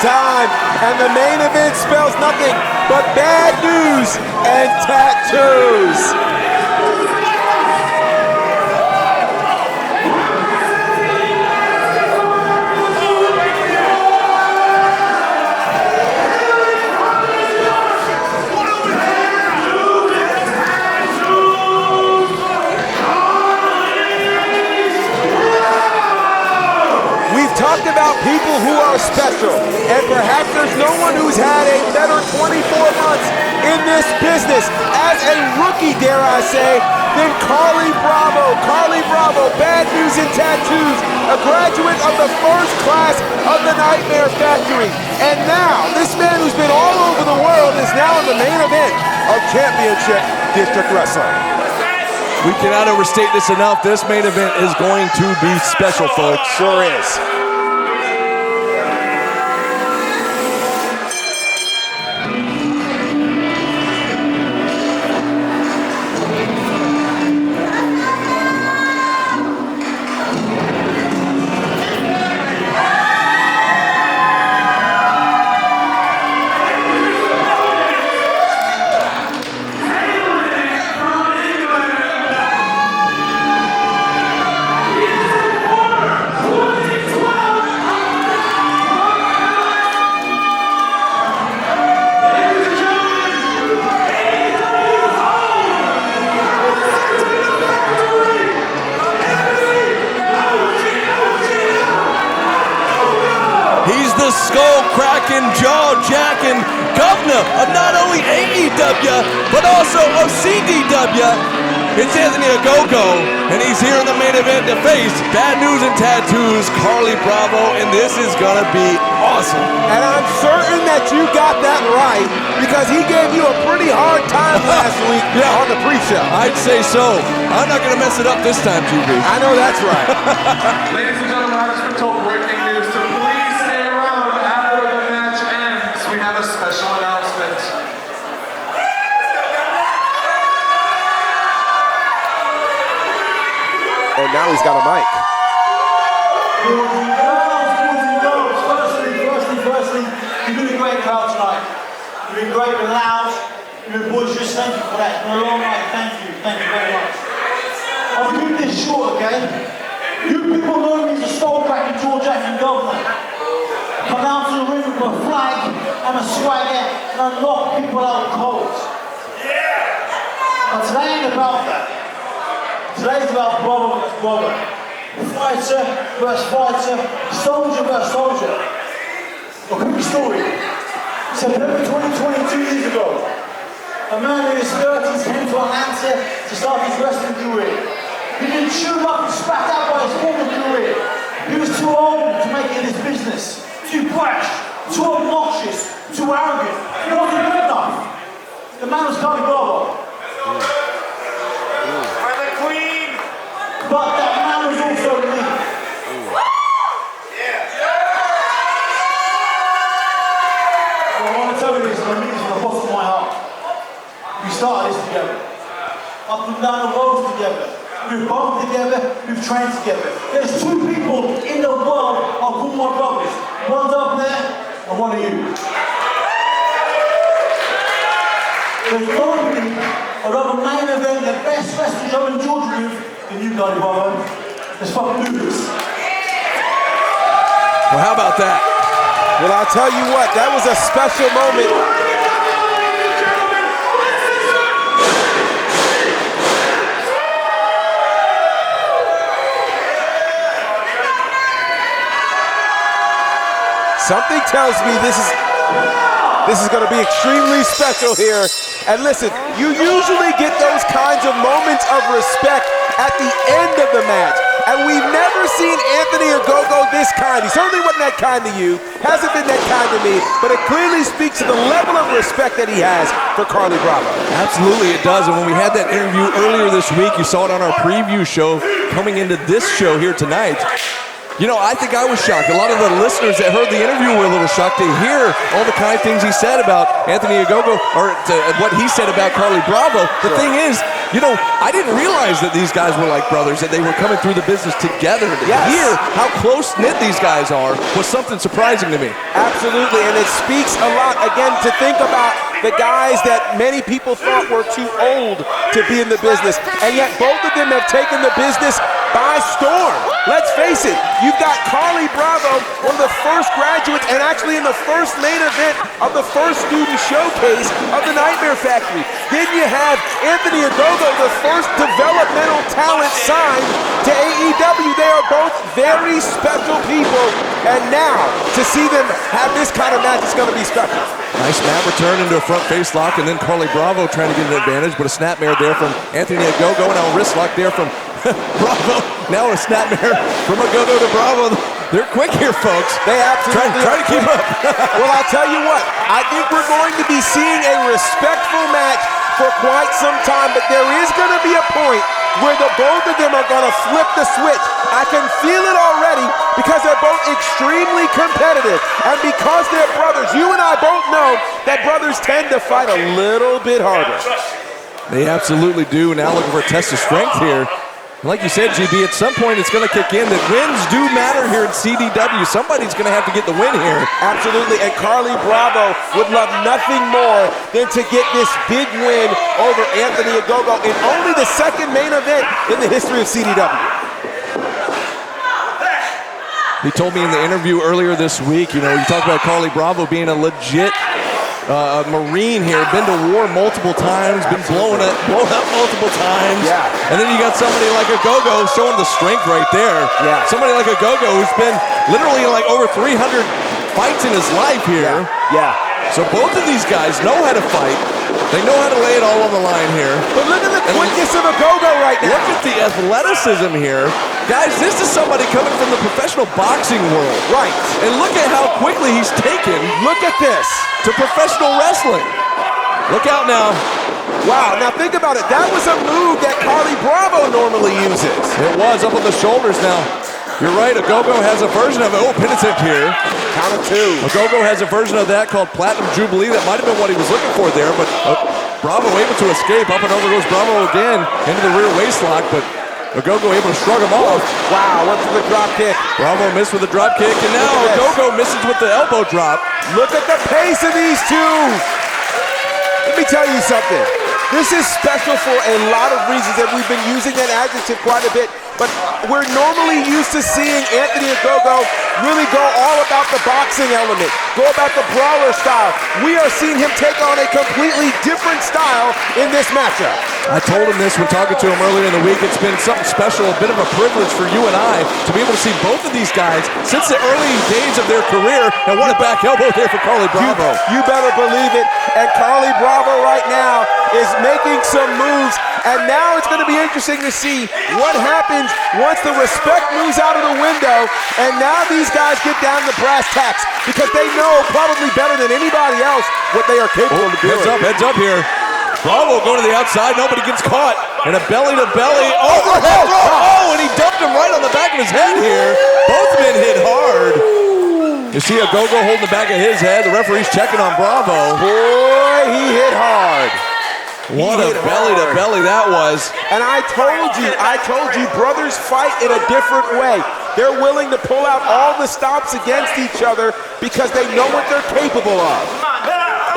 time, and the main event spells nothing but bad news and tattoos. Talked about people who are special, and perhaps there's no one who's had a better 24 months in this business as a rookie, dare I say, than Carlie Bravo. Carlie Bravo, bad news and tattoos, a graduate of the first class of the Nightmare Factory. And now, this man who's been all over the world is now in the main event of Championship District Wrestling. We cannot overstate this enough. This main event is going to be special, folks. Sure is. Skull-cracking, jaw-jacking governor of not only AEW, but also of CDW. It's Anthony Agogo, and he's here in the main event to face Bad News and Tattoos, Carlie Bravo, and this is gonna be awesome. And I'm certain that you got that right, because he gave you a pretty hard time last week on the pre-show. I'd say so. I'm not gonna mess it up this time, GB. I know that's right. Ladies and gentlemen, I just been told breaking news, so please stay around after the match ends. We have a special announcement. And now he's got a mic. Firstly, you've been a great crowd tonight. You've been great and loud. You've been boisterous. Thank you for that. It's been a long night. Thank you. Thank you very much. I'll keep this short, okay? You people know me as a skull-cracking, jaw-jacking governor. Come down to the ring with a flag and a swagger and I knock people out cold. But today ain't about that. Today's about brother versus brother. Fighter versus fighter. Soldier versus soldier. A quick story. September 2022 years ago, a man in his 30s came to Atlanta to start his wrestling career. He'd been chewed up and spat out by his former career. He was too old to make it his business. Too brash, too obnoxious, too arrogant. He wasn't good enough. The man was Carlie Bravo. But that man was also me. Well, I want to tell you this, and I mean this from the bottom of my heart. We started this together. Up and down the roads together. We've bumped together, we've trained together. There's two people in the world I'll call my brothers. One's up there, and one of you. There's nobody I'd rather main event the best wrestling show in Georgia with than you, Carlie Bravo. Let's fucking do this. Well, how about that? Well, I'll tell you what, that was a special moment. Something tells me this is going to be extremely special here. And listen, you usually get those kinds of moments of respect at the end of the match. And we've never seen Anthony Agogo this kind. He certainly wasn't that kind to you, hasn't been that kind to me, but it clearly speaks to the level of respect that he has for Carlie Bravo. Absolutely, it does. And when we had that interview earlier this week, you saw it on our preview show coming into this show here tonight. You know, I think I was shocked. A lot of the listeners that heard the interview were a little shocked to hear all the kind things he said about Anthony Agogo, or what he said about Carlie Bravo. The thing is, you know, I didn't realize that these guys were like brothers, that they were coming through the business together. To hear how close-knit these guys are was something surprising to me. Absolutely, and it speaks a lot, again, to think about the guys that many people thought were too old to be in the business, and yet both of them have taken the business by storm. Let's face it, you've got Carlie Bravo, one of the first graduates, and actually in the first main event of the first student showcase of the Nightmare Factory. Then you have Anthony Agogo, the first developmental talent signed to AEW. They are both very special people, and now to see them have this kind of match is going to be special. Nice mat return into a front face lock, and then Carlie Bravo trying to get an advantage, but a snapmare there from Anthony Agogo, and now a wrist lock there from Bravo. Now a snapmare from Agogo to Bravo. They're quick here, folks. They absolutely try to keep up. Well, I'll tell you what, I think we're going to be seeing a respectful match for quite some time, but there is going to be a point where the both of them are going to flip the switch. I can feel it already because they're both extremely competitive, and because they're brothers, you and I both know that brothers tend to fight a little bit harder. They absolutely do. Now looking for a test of strength here. Like you said, GB, at some point it's going to kick in that wins do matter here at CDW. Somebody's going to have to get the win here. Absolutely, and Carlie Bravo would love nothing more than to get this big win over Anthony Agogo in only the second main event in the history of CDW. He told me in the interview earlier this week, you know, you talk about Carlie Bravo being a legit Marine here, been to war multiple times, been blown up multiple times. Yeah. And then you got somebody like Agogo showing the strength right there. Yeah. Somebody like Agogo who's been literally like over 300 fights in his life here. Yeah. So both of these guys know how to fight. They know how to lay it all on the line here. But look at the quickness of Agogo right now. Look at the athleticism here. Guys, this is somebody coming from the professional boxing world. Right. And look at how quickly he's taken. Look at this. To professional wrestling. Look out now. Wow, now think about it. That was a move that Carlie Bravo normally uses. It was up on the shoulders now. You're right, Agogo has a version of it. Oh, pin attempt here. Count of two. Agogo has a version of that called Platinum Jubilee. That might have been what he was looking for there, but Bravo able to escape. Up and over goes Bravo again into the rear waist lock, but Agogo able to shrug him off. Wow, went for the drop kick. Bravo missed with the drop kick, and now Agogo misses with the elbow drop. Look at the pace of these two. Let me tell you something. This is special for a lot of reasons, and we've been using that adjective quite a bit, but we're normally used to seeing Anthony Agogo really go all about the boxing element, go about the brawler style. We are seeing him take on a completely different style in this matchup. I told him this when talking to him earlier in the week. It's been something special, a bit of a privilege for you and I to be able to see both of these guys since the early days of their career, and what a back elbow there for Carlie Bravo. You better believe it, and Carlie Bravo right now is making some moves, and now it's going to be interesting to see what happens once the respect moves out of the window, and now these guys get down to brass tacks, because they know probably better than anybody else what they are capable of doing. Heads up here. Bravo going to the outside, nobody gets caught, and a belly-to-belly overhead throw. Oh, and he dumped him right on the back of his head here. Both men hit hard. You see Agogo holding the back of his head. The referee's checking on Bravo. Boy, he hit hard. What a belly-to-belly that was. And I told you, brothers fight in a different way. They're willing to pull out all the stops against each other because they know what they're capable of.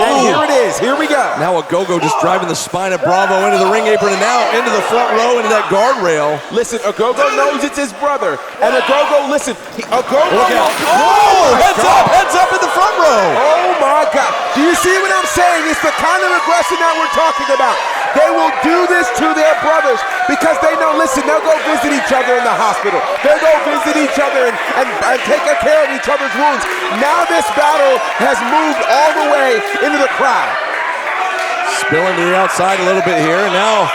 And here it is, here we go. Now Agogo just driving the spine of Bravo into the ring apron, and now into the front row, into that guardrail. Listen, Agogo knows it's his brother. And Agogo, listen, Agogo. Look out. Oh, heads up in the front row. Oh my God. Do you see what I'm saying? It's the kind of aggression that we're talking about. They will do this to their brothers because they know, listen, they'll go visit each other in the hospital. They'll go visit each other and take care of each other's wounds. Now this battle has moved all the way into the crowd. Spilling to the outside a little bit here, and now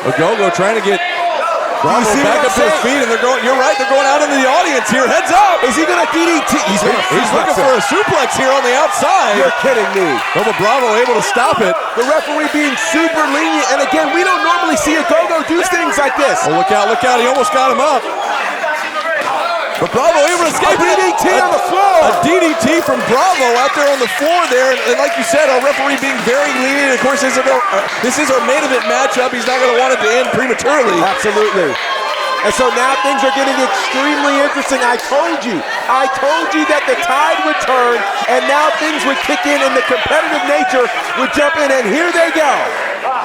Agogo trying to get Bravo back up to his feet, and they're going, you're right, they're going out into the audience here. Heads up! Is he gonna DDT? He's looking for a suplex here on the outside. You're kidding me. Oh, but Bravo able to stop it. The referee being super lenient, and again, we don't normally see Agogo do things like this. Oh, look out, he almost got him up. But Bravo able to escape. A DDT on the floor. A DDT from Bravo out there on the floor there. And like you said, our referee being very lenient. Of course, this is our main event matchup. He's not going to want it to end prematurely. Absolutely. And so now things are getting extremely interesting. I told you that the tide would turn, and now things would kick in, and the competitive nature would jump in, and here they go.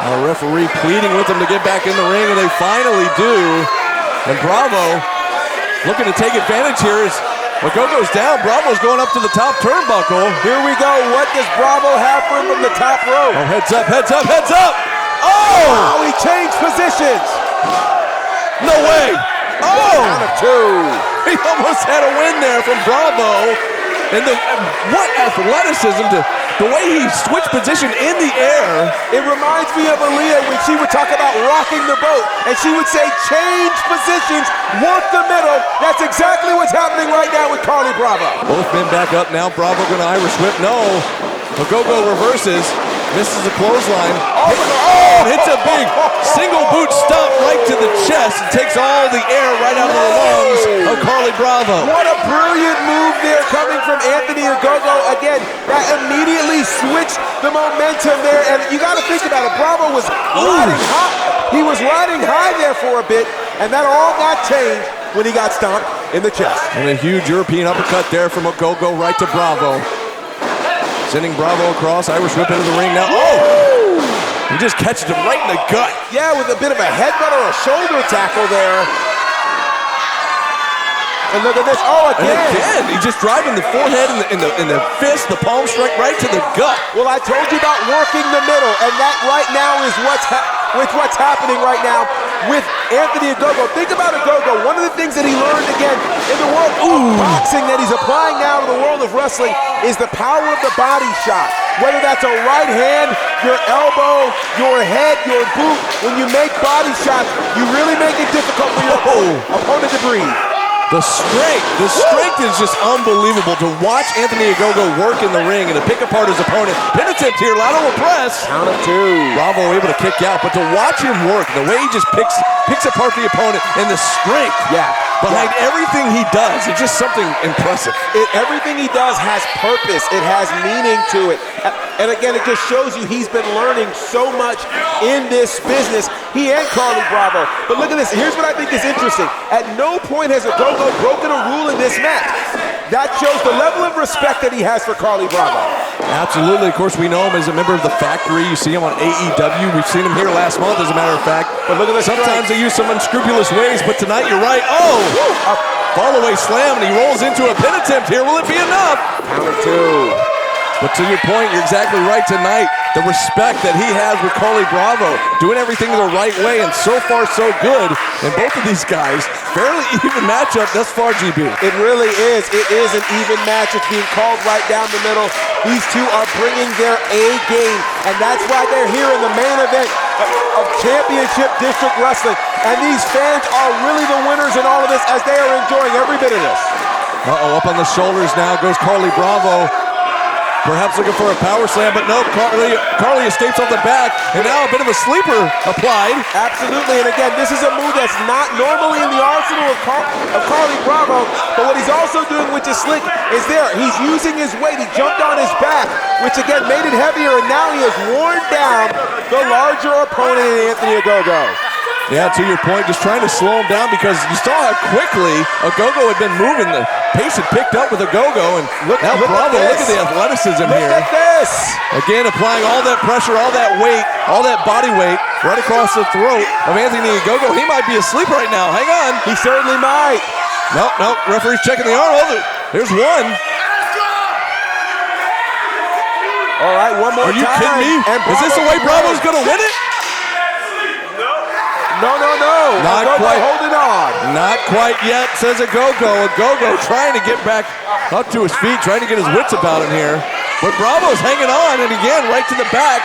Our referee pleading with them to get back in the ring, and they finally do. And Bravo looking to take advantage here as agogo's down. Bravo's going up to the top turnbuckle. Here we go. What does Bravo have for him from the top rope? Oh, heads up, heads up, heads up! Oh! Wow, he changed positions. No way! Oh! Out of two. He almost had a win there from Bravo. And what athleticism to the way he switched position in the air. It reminds me of Aaliyah when she would talk about rocking the boat, and she would say, change positions, work the middle. That's exactly what's happening right now with Carlie Bravo. Both men back up now. Bravo going to Irish whip. No. Agogo reverses. Misses the clothesline. Hits a big single boot stomp right to the chest and takes all the air right out of the lungs of Carlie Bravo. What a brilliant move there coming from Anthony Agogo. Again, that immediately switched the momentum there. And you got to think about it. Bravo was riding high. He was riding high there for a bit, and that all got changed when he got stomped in the chest. And a huge European uppercut there from Agogo right to Bravo. Sending Bravo across, Irish whip into the ring now. Oh! He just catches him right in the gut. Yeah, with a bit of a headbutt or a shoulder tackle there. And look at this. Oh, again. And again, he's just driving the forehead and the fist, the palm strike right to the gut. Well, I told you about working the middle, and that right now is what's happening right now with Anthony Agogo. Think about Agogo. One of the things that he learned again in the world of boxing that he's applying now to the world of wrestling is the power of the body shot. Whether that's a right hand, your elbow, your head, your boot, when you make body shots, you really make it difficult for your opponent to breathe. The strength is just unbelievable to watch Anthony Agogo work in the ring and to pick apart his opponent. Pin attempt here, lateral press. Count of two. Bravo able to kick out, but to watch him work, the way he just picks apart the opponent and the strength behind everything he does, it's just something impressive. Everything he does has purpose. It has meaning to it. And again, it just shows you he's been learning so much in this business. He and Carlie Bravo. But look at this. Here's what I think is interesting. At no point has Agogo broken a rule in this match. That shows the level of respect that he has for Carlie Bravo. Absolutely. Of course, we know him as a member of the Factory. You see him on AEW. We've seen him here last month, as a matter of fact. But look at this. Sometimes they use some unscrupulous ways, but tonight you're right. Oh! A fall-away slam, and he rolls into a pin attempt here. Will it be enough? Count of two. But to your point, you're exactly right tonight. The respect that he has with Carlie Bravo, doing everything the right way, and so far so good. And both of these guys, fairly even matchup thus far, GB. It really is. It is an even match. It's being called right down the middle. These two are bringing their A game, and that's why they're here in the main event of Championship District Wrestling. And these fans are really the winners in all of this as they are enjoying every bit of this. Up on the shoulders now goes Carlie Bravo. Perhaps looking for a power slam, but no, Carlie escapes off the back, and now a bit of a sleeper applied. Absolutely, and again, this is a move that's not normally in the arsenal of Carlie Bravo, but what he's also doing, which is slick, is there. He's using his weight. He jumped on his back, which again made it heavier, and now he has worn down the larger opponent in Anthony Agogo. Yeah, to your point, just trying to slow him down because you saw how quickly Agogo had been moving. The pace had picked up with Agogo, and now Bravo, look at the athleticism here. Look at this! Again, applying all that pressure, all that weight, all that body weight right across the throat of Anthony Agogo. He might be asleep right now. Hang on. He certainly might. Nope, referee's checking the arm. Oh, there's one. All right, one more time. Are you kidding me? Is this the way Bravo's going to win it? No. Not Agogo quite. holding on. Not quite yet, says Agogo. Agogo trying to get back up to his feet, trying to get his wits about him here. But Bravo's hanging on, and again, right to the back.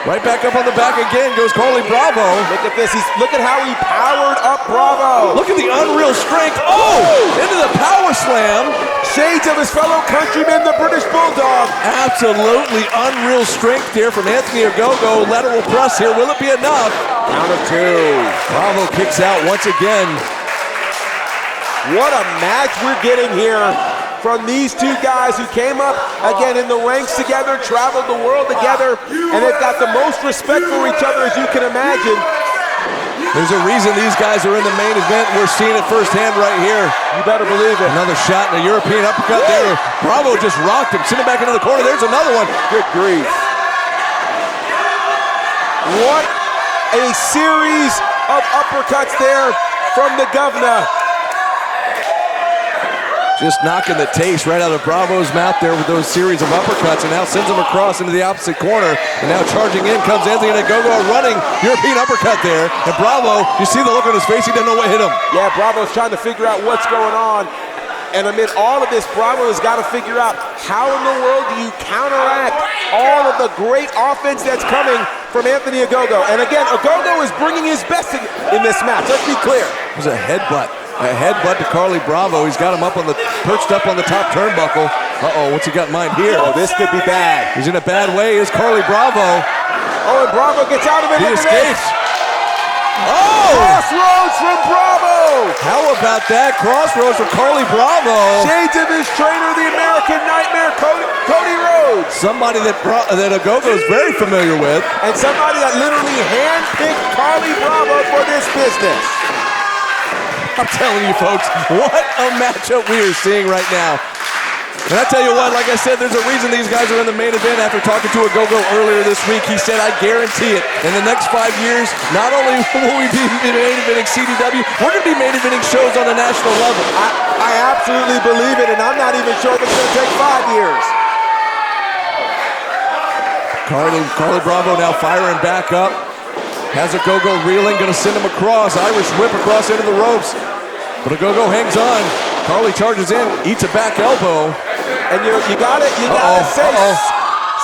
Right back up on the back again goes Carlie Bravo. Look at this. Look at how he powered up Bravo. Look at the unreal strength. Oh! Into the power slam. Shades of his fellow countryman, the British Bulldog. Absolutely unreal strength here from Anthony Agogo. Lateral press here. Will it be enough? Count of two. Bravo kicks out once again. What a match we're getting here from these two guys who came up, again, in the ranks together, traveled the world together, and they've got the most respect for each other as you can imagine. There's a reason these guys are in the main event. We're seeing it firsthand right here. You better believe it. Another shot in the European uppercut there. Bravo just rocked him, sent him back into the corner. There's another one. Good grief. What a series of uppercuts there from the governor. Just knocking the taste right out of Bravo's mouth there with those series of uppercuts, and now sends him across into the opposite corner. And now charging in comes Anthony Agogo, running European uppercut there. And Bravo, you see the look on his face, he doesn't know what hit him. Yeah, Bravo's trying to figure out what's going on. And amid all of this, Bravo has got to figure out how in the world do you counteract all of the great offense that's coming from Anthony Agogo. And again, Agogo is bringing his best in this match, let's be clear. It was a headbutt. A headbutt to Carlie Bravo. He's got him up on the, perched up on the top turnbuckle. Uh-oh, what's he got in mind here? Oh, this could be bad. He's in a bad way, is Carlie Bravo. Oh, and Bravo gets out of it. He escapes. Oh! Crossroads from Bravo! How about that? Crossroads from Carlie Bravo. Shades of his trainer, the American Nightmare, Cody Rhodes. Somebody that Agogo is very familiar with. And somebody that literally handpicked Carlie Bravo for this business. I'm telling you, folks, what a matchup we are seeing right now. And I tell you what, like I said, there's a reason these guys are in the main event. After talking to Agogo earlier this week, he said, I guarantee it, in the next 5 years, not only will we be main eventing CDW, we're going to be main eventing shows on a national level. I absolutely believe it, and I'm not even sure if it's going to take 5 years. Carlie Bravo now firing back up. Has Agogo reeling, going to send him across. Irish whip across into the ropes. But Agogo hangs on. Carlie charges in, eats a back elbow. And you gotta say,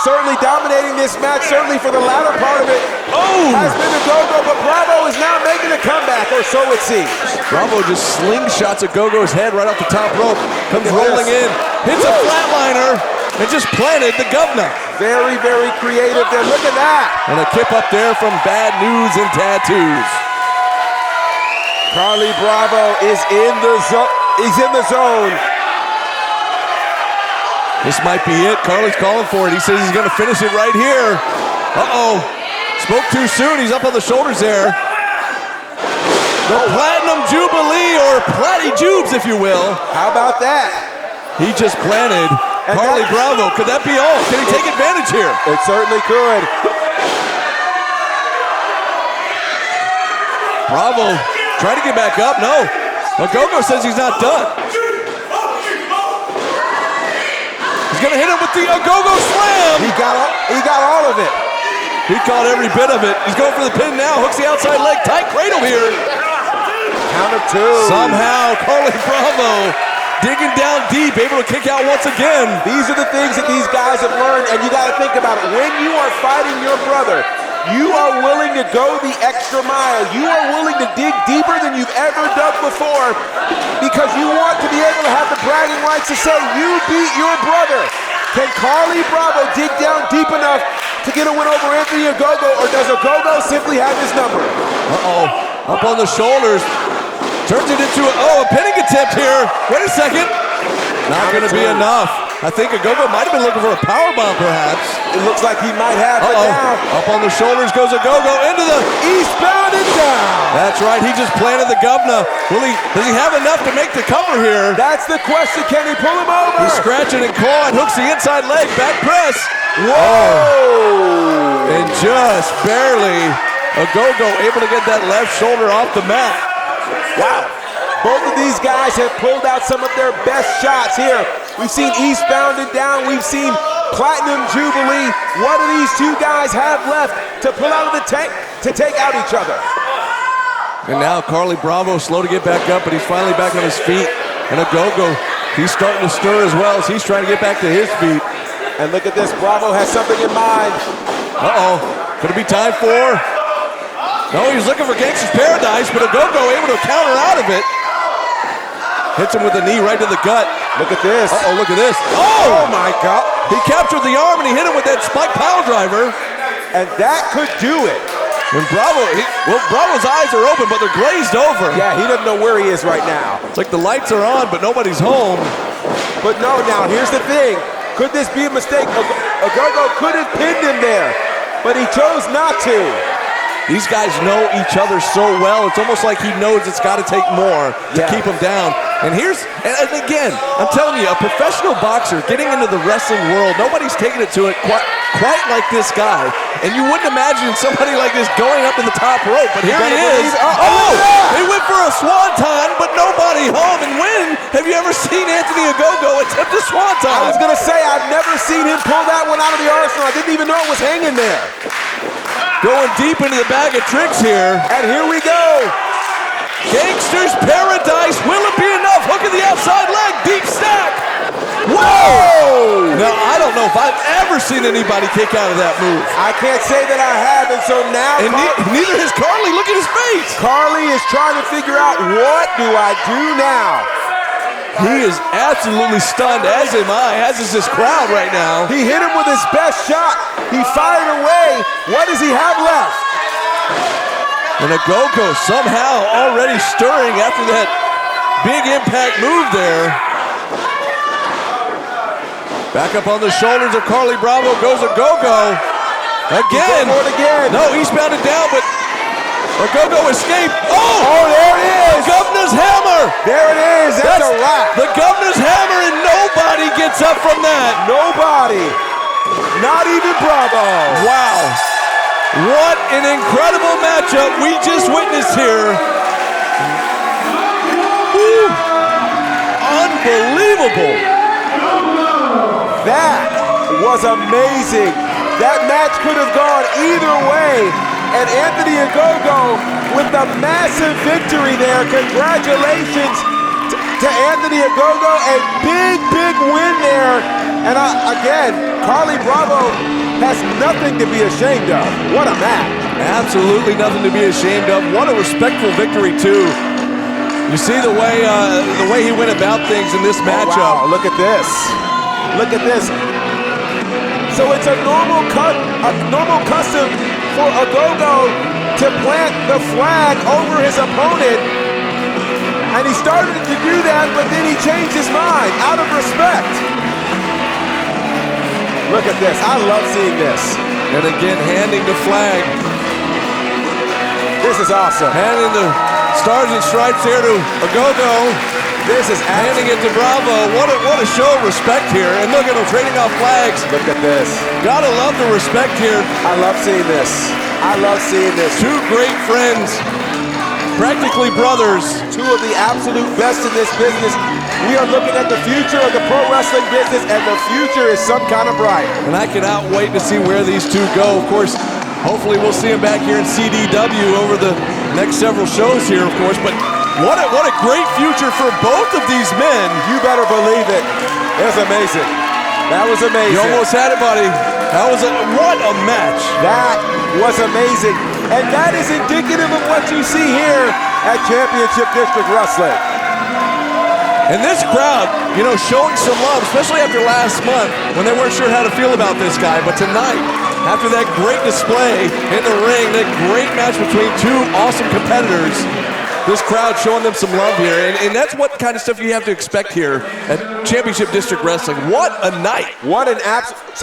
certainly dominating this match, certainly for the latter part of it, has been Agogo, but Bravo is now making a comeback, or so it seems. Bravo just slingshots Agogo's head right off the top rope. Comes rolling in, hits a flatliner, and just planted the governor. Very, very creative there. Look at that. And a kip up there from Bad News and Tattoos. Carlie Bravo is in the zone. He's in the zone. This might be it. Carlie's calling for it. He says he's going to finish it right here. Uh-oh. Spoke too soon. He's up on the shoulders there. The Platinum Jubilee, or Platty Jubes, if you will. How about that? He just planted Carlie Bravo. Could that be all? Can he take advantage here? It certainly could. Bravo trying to get back up. No. Agogo says he's not done. He's going to hit him with the Agogo slam. He got all of it. He caught every bit of it. He's going for the pin now. Hooks the outside leg. Tight cradle here. Count of two. Somehow Carlie Bravo digging down deep, able to kick out once again. These are the things that these guys have learned, and you got to think about it. When you are fighting your brother, you are willing to go the extra mile. You are willing to dig deeper than you've ever dug before because you want to be able to have the bragging rights to say you beat your brother. Can Carlie Bravo dig down deep enough to get a win over Anthony Agogo, or does Agogo simply have his number? Uh-oh, up on the shoulders. Turns it into a pinning attempt here. Wait a second. Not going to be enough. I think Agogo might have been looking for a powerbomb, perhaps. It looks like he might have, but now. Up on the shoulders goes Agogo into the eastbound and down. That's right, he just planted the governor. Does he have enough to make the cover here? That's the question. Can he pull him over? He's scratching and clawing, hooks the inside leg, back press. Whoa! Oh. And just barely Agogo able to get that left shoulder off the mat. Wow. Both of these guys have pulled out some of their best shots here. We've seen eastbound and down. We've seen Platinum Jubilee. What do these two guys have left to pull out of the tank to take out each other? And now Carlie Bravo slow to get back up, but he's finally back on his feet. And Agogo, he's starting to stir as well as he's trying to get back to his feet. And look at this, Bravo has something in mind. Uh-oh, could it be time for? No, he's looking for Gangsta's Paradise, but Agogo able to counter out of it. Hits him with a knee right to the gut. Look at this. Uh-oh, look at this. Oh my God. He captured the arm and he hit him with that spike pile driver. And that could do it. And Bravo's eyes are open, but they're glazed over. Yeah, he doesn't know where he is right now. It's like the lights are on, but nobody's home. But no, now here's the thing. Could this be a mistake? Agogo could have pinned him there, but he chose not to. These guys know each other so well. It's almost like he knows it's got to take more to keep him down. And again, I'm telling you, a professional boxer getting into the wrestling world, nobody's taking it to it quite like this guy. And you wouldn't imagine somebody like this going up to the top rope, but here he is. He went for a swanton, but nobody home. And when have you ever seen Anthony Agogo attempt a swanton? I was gonna say, I've never seen him pull that one out of the arsenal. I didn't even know it was hanging there. Going deep into the bag of tricks here. And here we go. Gangster's Paradise. Will it be enough? Hook of the outside leg. Deep stack. Whoa! Now, I don't know if I've ever seen anybody kick out of that move. I can't say that I have, and so now... And neither has Carlie. Look at his face. Carlie is trying to figure out, what do I do now? He is absolutely stunned, as am I, as is this crowd right now. He hit him with his best shot. He fired away. What does he have left? And Agogo somehow already stirring after that big impact move there. Back up on the shoulders of Carlie Bravo goes Agogo. Again. No, eastbound and down, but Agogo escaped. Oh, there it is. The Governor's Hammer. There it is. That's a wrap. The Governor's Hammer, and nobody gets up from that. Nobody. Not even Bravo. Wow. What an incredible matchup we just witnessed here. Woo. Unbelievable. That was amazing. That match could have gone either way. And Anthony Agogo with the massive victory there. Congratulations to Anthony Agogo. A big, big win there. And again, Carlie Bravo has nothing to be ashamed of. What a match. Absolutely nothing to be ashamed of. What a respectful victory, too. You see the way he went about things in this matchup. Wow, look at this. Look at this. So it's a normal custom for Agogo to plant the flag over his opponent. And he started to do that, but then he changed his mind out of respect. Look at this. I love seeing this. And again, handing the flag. This is awesome. Handing the stars and stripes here to Agogo. This is handing it to Bravo. What a show of respect here. And look at them trading off flags. Look at this. Gotta love the respect here. I love seeing this. I love seeing this. Two great friends. Practically brothers. Two of the absolute best in this business. We are looking at the future of the pro wrestling business, and the future is some kind of bright. And I cannot wait to see where these two go. Of course, hopefully we'll see them back here in CDW over the next several shows here, of course. But what a great future for both of these men. You better believe it. It was amazing. That was amazing. You almost had it, buddy. What a match. That was amazing. And that is indicative of what you see here at Championship District Wrestling. And this crowd, showing some love, especially after last month when they weren't sure how to feel about this guy. But tonight, after that great display in the ring, that great match between two awesome competitors, this crowd showing them some love here. And that's what kind of stuff you have to expect here at Championship District Wrestling. What a night. What an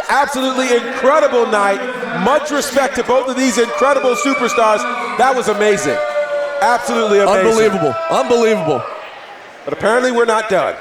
absolutely incredible night. Much respect to both of these incredible superstars. That was amazing. Absolutely amazing. Unbelievable. Unbelievable. But apparently we're not done.